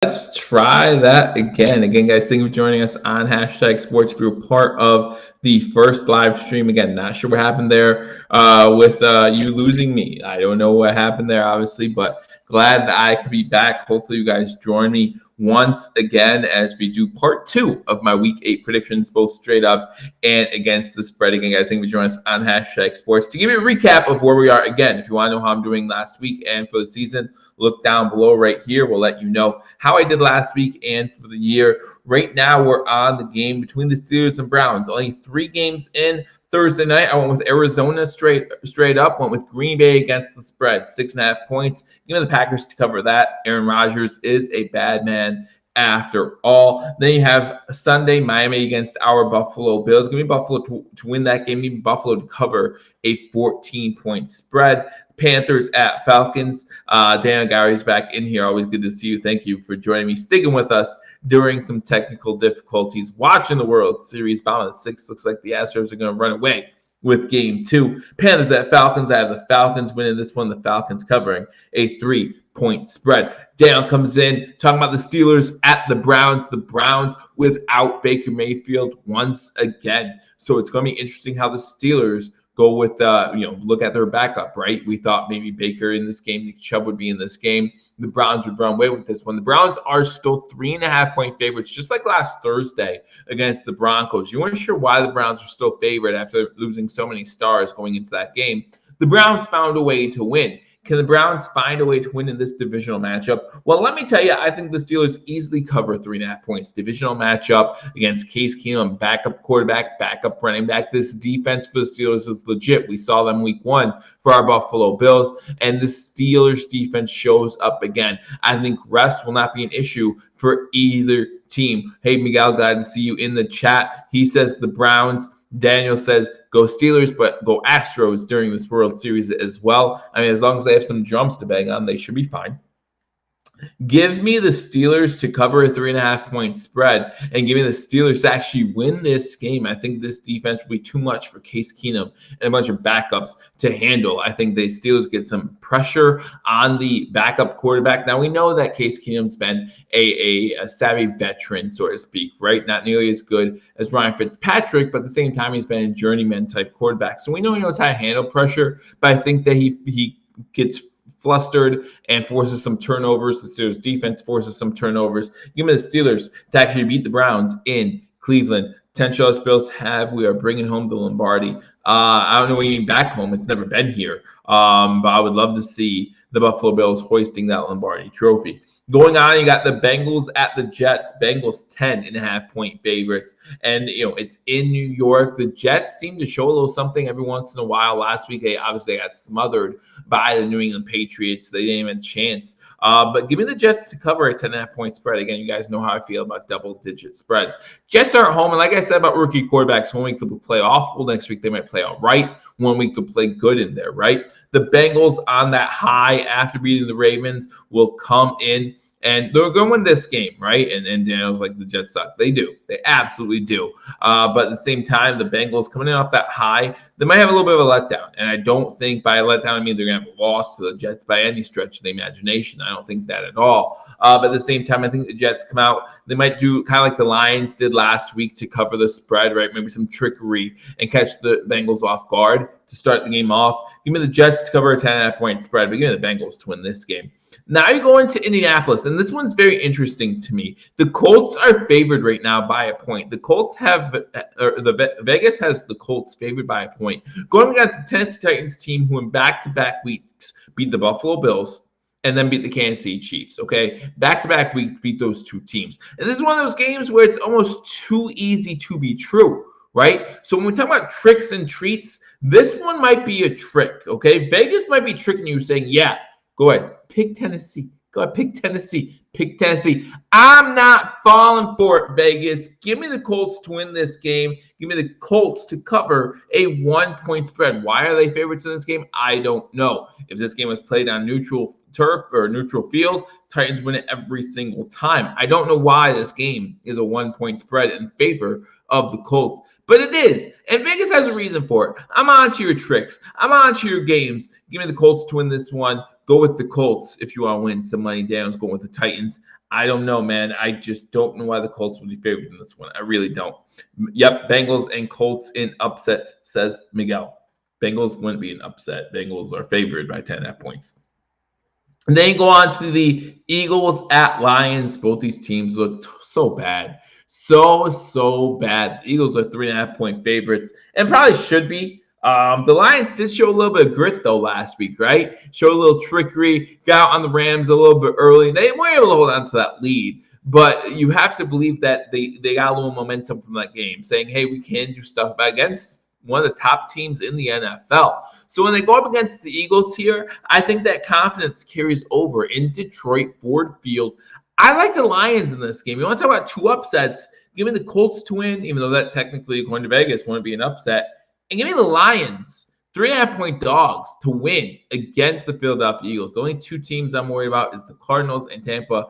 Let's try that again. Again, guys, thank you for joining us on hashtag sports. If you're part of the first live stream, again, not sure what happened there with you losing me. I don't know what happened there, obviously, but glad that I could be back. Hopefully, you guys join me once again as we do part two of my week 8 predictions, both straight up and against the spread. Again, guys, thank you for joining us on hashtag sports. To give you a recap of where we are, again, if you want to know how I'm doing last week and for the season, look down below right here. We'll let you know how I did last week and for the year. Right now, we're on the game between the Steelers and Browns. Only 3 games in. Thursday night, I went with Arizona straight up, went with Green Bay against the spread, 6.5 points. Give me the Packers to cover that. Aaron Rodgers is a bad man after all. Then you have Sunday, Miami against our Buffalo Bills. Give me Buffalo to win that game. Give me Buffalo to cover a 14-point spread. Panthers at Falcons. Daniel Gary's back in here. Always good to see you. Thank you for joining me, sticking with us during some technical difficulties. Watching the World Series, bottom of the 6th. Looks like the Astros are going to run away with game 2. Panthers at Falcons. I have the Falcons winning this one. The Falcons covering a 3-point spread. Dale comes in talking about the Steelers at the Browns. The Browns without Baker Mayfield once again. So it's going to be interesting how the Steelers go with, look at their backup, right? We thought maybe Baker in this game, Nick Chubb would be in this game. The Browns would run away with this one. The Browns are still 3.5-point favorites, just like last Thursday against the Broncos. You weren't sure why the Browns were still favored after losing so many stars going into that game. The Browns found a way to win. Can the Browns find a way to win in this divisional matchup? Well, let me tell you, I think the Steelers easily cover 3.5 points. Divisional matchup against Case Keenum, backup quarterback, backup running back. This defense for the Steelers is legit. We saw them week 1 for our Buffalo Bills, and the Steelers defense shows up again. I think rest will not be an issue for either team. Hey, Miguel, glad to see you in the chat. He says the Browns. Daniel says, go Steelers, but go Astros during this World Series as well. I mean, as long as they have some drums to bang on, they should be fine. Give me the Steelers to cover a 3.5-point spread and give me the Steelers to actually win this game. I think this defense will be too much for Case Keenum and a bunch of backups to handle. I think the Steelers get some pressure on the backup quarterback. Now, we know that Case Keenum's been a savvy veteran, so to speak, right? Not nearly as good as Ryan Fitzpatrick, but at the same time, he's been a journeyman type quarterback. So we know he knows how to handle pressure, but I think that he gets flustered and forces some turnovers. The Steelers defense forces some turnovers. Give me the Steelers to actually beat the Browns in Cleveland. 10 Charles Bills have. We are bringing home the Lombardi. I don't know what you mean back home. It's never been here. But I would love to see the Buffalo Bills hoisting that Lombardi trophy. Going on, you got the Bengals at the Jets. Bengals 10.5-point favorites. And, it's in New York. The Jets seem to show a little something every once in a while. Last week, they obviously got smothered by the New England Patriots. They didn't even have a chance. But give me the Jets to cover a 10.5-point spread. Again, you guys know how I feel about double-digit spreads. Jets are at home, and like I said about rookie quarterbacks, 1 week they'll play awful. Next week, they might play all right. 1 week they'll play good in there, right? The Bengals on that high after beating the Ravens will come in, and they're going to win this game, right? And Daniel's like, the Jets suck. They do. They absolutely do. But at the same time, the Bengals coming in off that high, they might have a little bit of a letdown. And I don't think by a letdown, I mean they're going to have a loss to the Jets by any stretch of the imagination. I don't think that at all. But at the same time, I think the Jets come out. They might do kind of like the Lions did last week to cover the spread, right? Maybe some trickery and catch the Bengals off guard to start the game off. Give me the Jets to cover a 10.5-point spread, but give me the Bengals to win this game. Now you go into Indianapolis, and this one's very interesting to me. The Colts are favored right now by a point. The Colts Vegas has the Colts favored by a point. Going against the Tennessee Titans team who in back-to-back weeks beat the Buffalo Bills and then beat the Kansas City Chiefs, okay? Back-to-back weeks beat those two teams. And this is one of those games where it's almost too easy to be true, right? So when we talk about tricks and treats, this one might be a trick, okay? Vegas might be tricking you saying, yeah, go ahead, pick Tennessee. Go ahead, pick Tennessee. Pick Tennessee. I'm not falling for it, Vegas. Give me the Colts to win this game. Give me the Colts to cover a 1-point spread. Why are they favorites in this game? I don't know. If this game was played on neutral turf or neutral field, Titans win it every single time. I don't know why this game is a 1-point spread in favor of the Colts. But it is. And Vegas has a reason for it. I'm on to your tricks. I'm on to your games. Give me the Colts to win this one. Go with the Colts if you want to win some money. Daniel's going with the Titans. I don't know, man. I just don't know why the Colts would be favored in this one. I really don't. Yep, Bengals and Colts in upsets, says Miguel. Bengals wouldn't be an upset. Bengals are favored by 10.5 points. And then you go on to the Eagles at Lions. Both these teams looked so bad. So bad. The Eagles are 3.5 point favorites and probably should be. The Lions did show a little bit of grit, though, last week, right? Showed a little trickery, got out on the Rams a little bit early. They weren't able to hold on to that lead. But you have to believe that they got a little momentum from that game, saying, hey, we can do stuff against one of the top teams in the NFL. So when they go up against the Eagles here, I think that confidence carries over in Detroit Ford Field. I like the Lions in this game. You want to talk about two upsets? Give me the Colts to win, even though that technically, according to Vegas, wouldn't be an upset. And give me the Lions, 3.5 point dogs to win against the Philadelphia Eagles. The only two teams I'm worried about is the Cardinals and Tampa.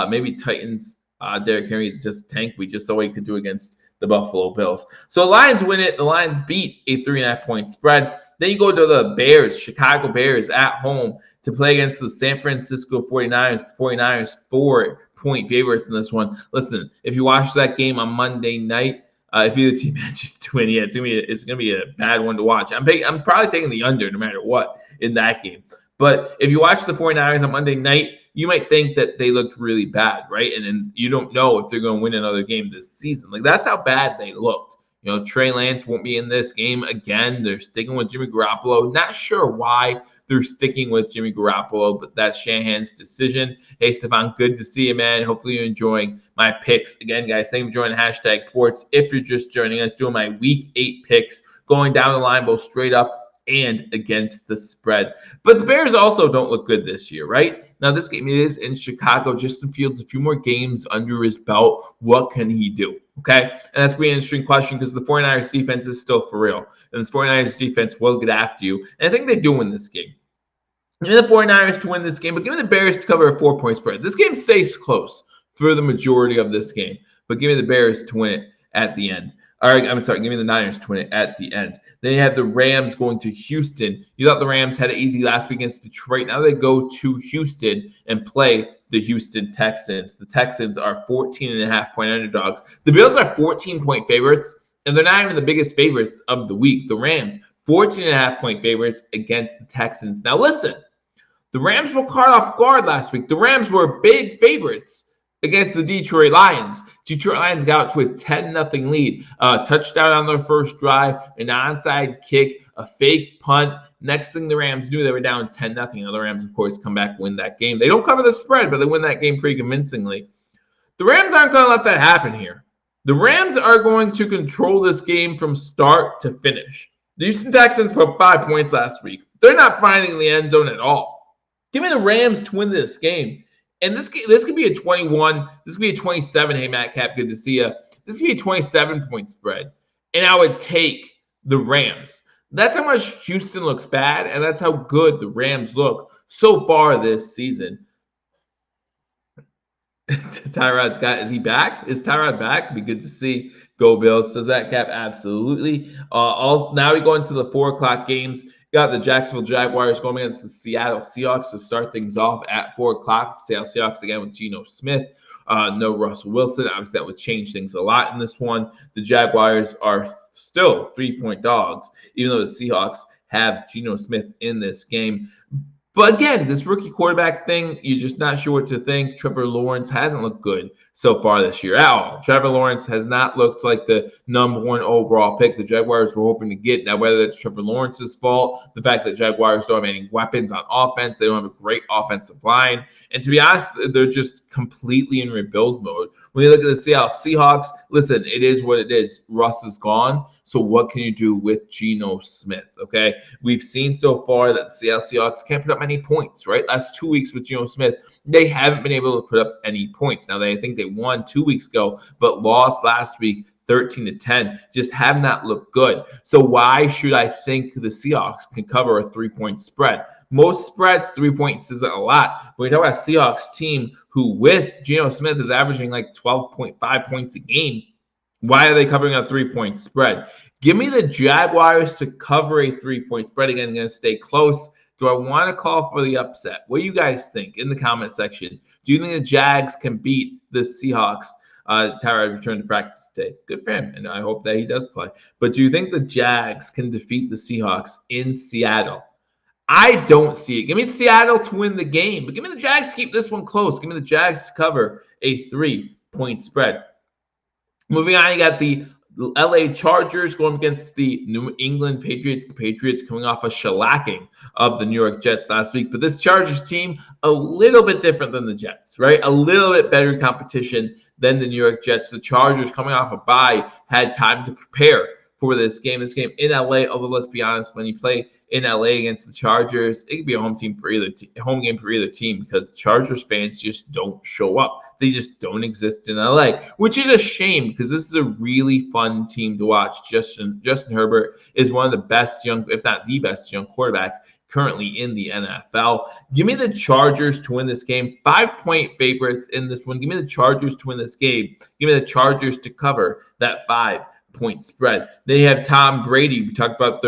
Maybe Titans. Derrick Henry is just tank. We just saw what he could do against the Buffalo Bills. So the Lions win it. The Lions beat a 3.5 point spread. Then you go to the Bears, Chicago Bears at home to play against the San Francisco 49ers. 49ers 4-point favorites in this one. Listen, if you watch that game on Monday night, if either team manages to win, it's gonna be a bad one to watch. I'm probably taking the under no matter what in that game. But if you watch the 49ers on Monday night, you might think that they looked really bad, right? And then you don't know if they're going to win another game this season. Like, that's how bad they looked. You know, Trey Lance won't be in this game again. They're sticking with Jimmy Garoppolo. Not sure why they're sticking with Jimmy Garoppolo, but that's Shanahan's decision. Hey, Stefan, good to see you, man. Hopefully you're enjoying my picks. Again, guys, thank you for joining Hashtag Sports. If you're just joining us, doing my Week 8 picks, going down the line, both straight up and against the spread. But the Bears also don't look good this year, right? Now, this game is in Chicago. Justin Fields, a few more games under his belt. What can he do? Okay? And that's going to be an interesting question because the 49ers defense is still for real. And this 49ers defense will get after you. And I think they do win this game. Give me the 49ers to win this game, but give me the Bears to cover a 4-point spread. This game stays close for the majority of this game, but give me the Bears to win it at the end. All right, I'm sorry, give me the Niners to win it at the end. Then you have the Rams going to Houston. You thought the Rams had it easy last week against Detroit. Now they go to Houston and play the Houston Texans. The Texans are 14.5-point underdogs. The Bills are 14-point favorites, and they're not even the biggest favorites of the week. The Rams, 14.5-point favorites against the Texans. Now listen, the Rams were caught off guard last week. The Rams were big favorites against the Detroit Lions. Detroit Lions got out to a 10-0 lead. Touchdown on their first drive, an onside kick, a fake punt. Next thing the Rams do, they were down 10-0. Now the Rams, of course, come back and win that game. They don't cover the spread, but they win that game pretty convincingly. The Rams aren't going to let that happen here. The Rams are going to control this game from start to finish. The Houston Texans put 5 points last week. They're not finding the end zone at all. Give me the Rams to win this game. And this could be a 21. This could be a 27. Hey, Matt Cap, good to see you. This could be a 27-point spread. And I would take the Rams. That's how much Houston looks bad, and that's how good the Rams look so far this season. Tyrod Scott, is he back? Is Tyrod back? It'd be good to see. Go Bills. Says that Cap, absolutely. Now we go into the 4 o'clock games. Got the Jacksonville Jaguars going against the Seattle Seahawks to start things off at 4 o'clock. Seattle Seahawks again with Geno Smith. No Russell Wilson. Obviously, that would change things a lot in this one. The Jaguars are still 3-point dogs, even though the Seahawks have Geno Smith in this game. But again, this rookie quarterback thing, you're just not sure what to think. Trevor Lawrence hasn't looked good so far this year at all. Trevor Lawrence has not looked like the #1 overall pick the Jaguars were hoping to get. Now, whether it's Trevor Lawrence's fault, the fact that Jaguars don't have any weapons on offense, they don't have a great offensive line. And to be honest, they're just completely in rebuild mode. When you look at the Seattle Seahawks, listen, it is what it is. Russ is gone. So what can you do with Geno Smith, okay? We've seen so far that the Seattle Seahawks can't put up any points, right? Last 2 weeks with Geno Smith, they haven't been able to put up any points. Now, I think they won 2 weeks ago, but lost last week 13-10. Just have not looked good. So why should I think the Seahawks can cover a 3-point spread? Most spreads, 3 points isn't a lot. When we talk about Seahawks team who with Geno Smith is averaging like 12.5 points a game, why are they covering a 3-point spread? Give me the Jaguars to cover a 3-point spread. Again, going to stay close. Do I want to call for the upset? What do you guys think in the comment section? Do you think the Jags can beat the Seahawks? Tyrod returned to practice today. Good for him, and I hope that he does play. But do you think the Jags can defeat the Seahawks in Seattle? I don't see it. Give me Seattle to win the game, but give me the Jags to keep this one close. Give me the Jags to cover a 3-point spread. Moving on, you got the LA Chargers going against the New England Patriots. The Patriots coming off a shellacking of the New York Jets last week. But this Chargers team, a little bit different than the Jets, right? A little bit better competition than the New York Jets. The Chargers, coming off a bye, had time to prepare for this game. This game in LA, although let's be honest, when you play in LA against the Chargers, it could be a home game for either team because the Chargers fans just don't show up. They just don't exist in LA, which is a shame because this is a really fun team to watch. Justin Herbert is one of the best young, if not the best young quarterback currently in the NFL. Give me the Chargers to win this game. 5-point favorites in this one. Give me the Chargers to win this game. Give me the Chargers to cover that 5-point spread. They have Tom Brady. We talked about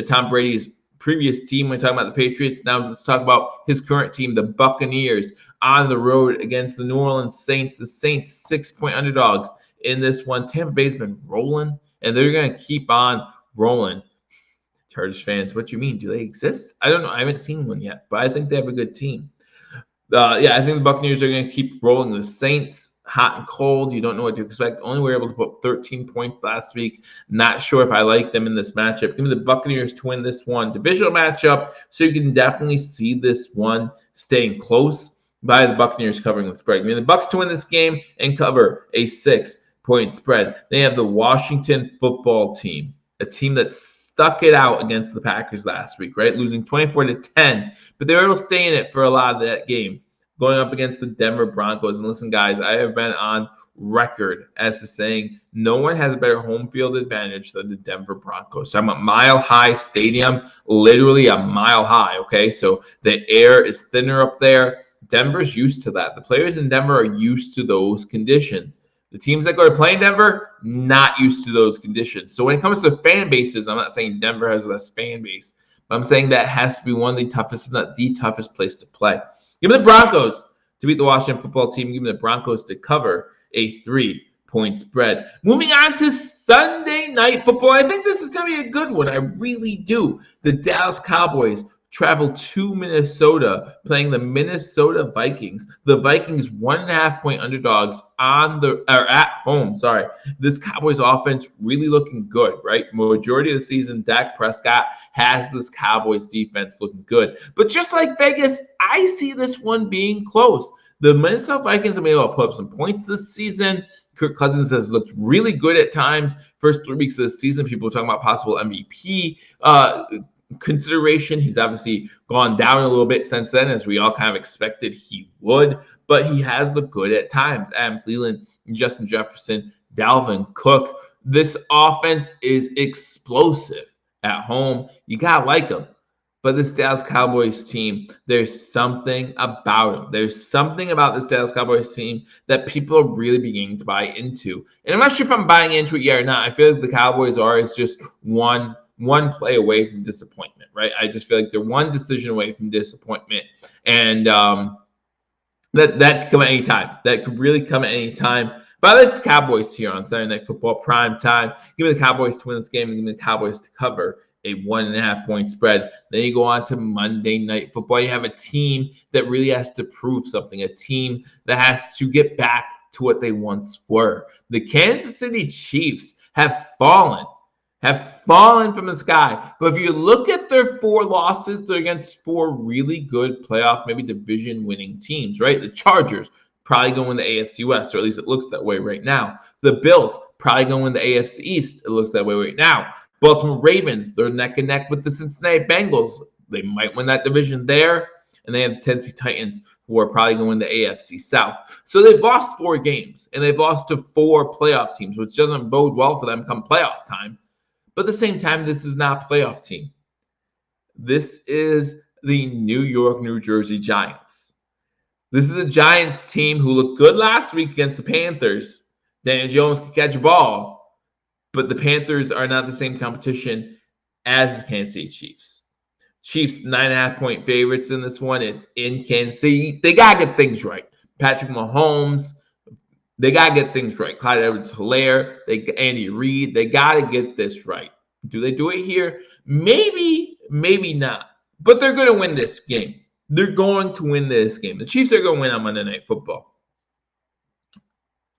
Tom Brady's previous team when talking about the Patriots. Now let's talk about his current team, the Buccaneers, on the road against the New Orleans Saints. The Saints 6-point underdogs in this one. Tampa Bay's been rolling, and they're going to keep on rolling. Chargers fans, what do you mean? Do they exist? I don't know. I haven't seen one yet, but I think they have a good team. I think the Buccaneers are going to keep rolling. The Saints, hot and cold. You don't know what to expect. Only were able to put 13 points last week. Not sure if I like them in this matchup. Give me the Buccaneers to win this one. Divisional matchup, so you can definitely see this one staying close by the Buccaneers covering the spread. Give me the Bucs to win this game and cover a 6-point spread. They have the Washington football team, a team that stuck it out against the Packers last week, right? Losing 24-10, but they were able to stay in it for a lot of that game, going up against the Denver Broncos. And listen, guys, I have been on record as to saying no one has a better home field advantage than the Denver Broncos. So I'm a mile-high stadium, literally a mile high, okay? So the air is thinner up there. Denver's used to that. The players in Denver are used to those conditions. The teams that go to play in Denver, not used to those conditions. So when it comes to fan bases, I'm not saying Denver has the best fan base, but I'm saying that has to be one of the toughest, if not the toughest place to play. Give me the Broncos to beat the Washington football team. Give me the Broncos to cover a 3-point spread. Moving on to Sunday Night Football. I think this is going to be a good one. I really do. The Dallas Cowboys travel to Minnesota, playing the Minnesota Vikings. The Vikings 1.5-point underdogs at home. Sorry, this Cowboys offense really looking good, right? Majority of the season, Dak Prescott has this Cowboys defense looking good. But just like Vegas, I see this one being close. The Minnesota Vikings have been able to put up some points this season. Kirk Cousins has looked really good at times. First 3 weeks of the season, people were talking about possible MVP consideration. He's obviously gone down a little bit since then, as we all kind of expected he would, but he has looked good at times. Adam Thielen, Justin Jefferson, Dalvin Cook. This offense is explosive at home. You gotta like them. But this Dallas Cowboys team, there's something about them. There's something about this Dallas Cowboys team that people are really beginning to buy into. And I'm not sure if I'm buying into it yet or not. I feel like the Cowboys are just one play away from disappointment, right? I just feel like they're one decision away from disappointment. And that could come at any time. That could really come at any time. But I like the Cowboys here on Saturday Night Football prime time. Give me the Cowboys to win this game and give me the Cowboys to cover a 1.5-point spread. Then you go on to Monday Night Football. You have a team that really has to prove something, a team that has to get back to what they once were. The Kansas City Chiefs have fallen from the sky. But if you look at their 4 losses, they're against 4 really good playoff, maybe division-winning teams, right? The Chargers probably going to win the AFC West, or at least it looks that way right now. The Bills probably going to win the AFC East. It looks that way right now. Baltimore Ravens, they're neck and neck with the Cincinnati Bengals. They might win that division there. And they have the Tennessee Titans, who are probably going to the AFC South. So they've lost 4 games, and they've lost to 4 playoff teams, which doesn't bode well for them come playoff time. But at the same time, this is not a playoff team. This is the New York, New Jersey Giants. This is a Giants team who looked good last week against the Panthers. Daniel Jones can catch a ball, but the Panthers are not the same competition as the Kansas City Chiefs. Chiefs 9.5-point favorites in this one. It's in Kansas City. They got to get things right. Patrick Mahomes, they got to get things right. Clyde Edwards-Helaire, Andy Reid, they got to get this right. Do they do it here? Maybe, maybe not. But they're going to win this game. They're going to win this game. The Chiefs are going to win on Monday Night Football.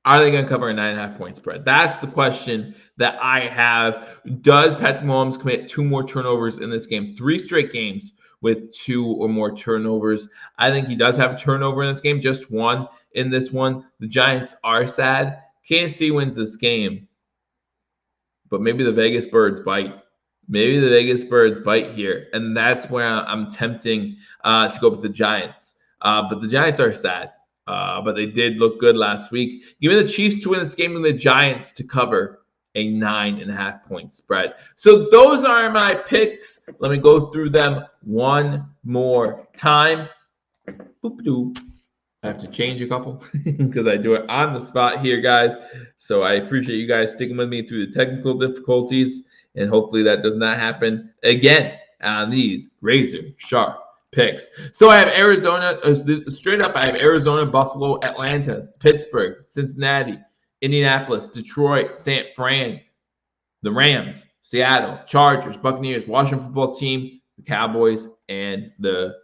Are they going to cover a 9.5-point spread? That's the question that I have. Does Patrick Mahomes commit 2 more turnovers in this game? 3 straight games with 2 or more turnovers. I think he does have a turnover in this game, just 1 in this one. The Giants are sad. Kansas City wins this game, but maybe the Vegas Birds bite. Maybe the Vegas Birds bite here, and that's where I'm tempting to go with the Giants. But the Giants are sad. But they did look good last week. Give me the Chiefs to win this game and the Giants to cover a 9.5-point spread. So those are my picks. Let me go through them one more time. Boop-a-doo. I have to change a couple because I do it on the spot here, guys. So I appreciate you guys sticking with me through the technical difficulties, and hopefully that does not happen again on these razor sharp picks. So I have Arizona, straight up, I have Arizona, Buffalo, Atlanta, Pittsburgh, Cincinnati, Indianapolis, Detroit, San Fran, the Rams, Seattle, Chargers, Buccaneers, Washington football team, the Cowboys, and the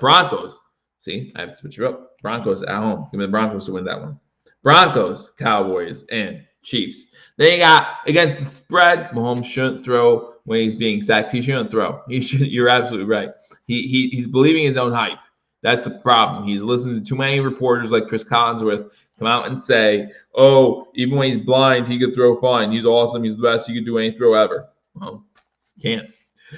Broncos. See, I have to switch it up. Broncos at home. Give me the Broncos to win that one. Broncos, Cowboys, and Chiefs. Then you got against the spread, Mahomes shouldn't throw when he's being sacked. He shouldn't throw. You're absolutely right. He's believing his own hype. That's the problem. He's listening to too many reporters like Chris Collinsworth come out and say, oh, even when he's blind, he could throw fine. He's awesome. He's the best. He could do any throw ever. Well, can't.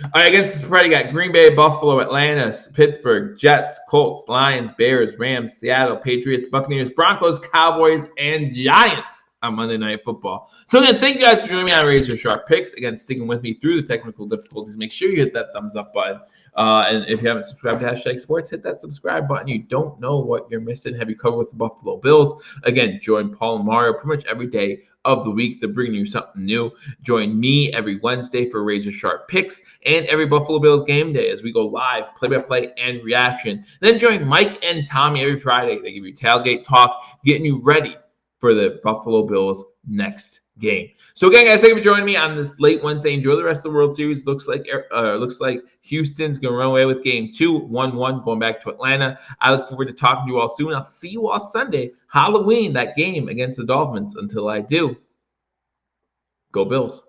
All right, against the spread, you got Green Bay, Buffalo, Atlanta, Pittsburgh, Jets, Colts, Lions, Bears, Rams, Seattle, Patriots, Buccaneers, Broncos, Cowboys, and Giants on Monday Night Football. So again, thank you guys for joining me on Razor Sharp Picks. Again, sticking with me through the technical difficulties. Make sure you hit that thumbs up button. And if you haven't subscribed to Hashtag Sports, hit that subscribe button. You don't know what you're missing. Have you covered with the Buffalo Bills? Again, join Paul and Mario pretty much every day of the week. They're bringing you something new. Join me every Wednesday for Razor Sharp Picks and every Buffalo Bills game day as we go live, play-by-play, and reaction. Then join Mike and Tommy every Friday. They give you tailgate talk, getting you ready for the Buffalo Bills next game. So again, guys, thank you for joining me on this late Wednesday. Enjoy the rest of the World Series. Looks like Houston's gonna run away with Game 2, 1-1, going back to Atlanta. I look forward to talking to you all soon. I'll see you all Sunday, Halloween, that game against the Dolphins. Until I do, go Bills.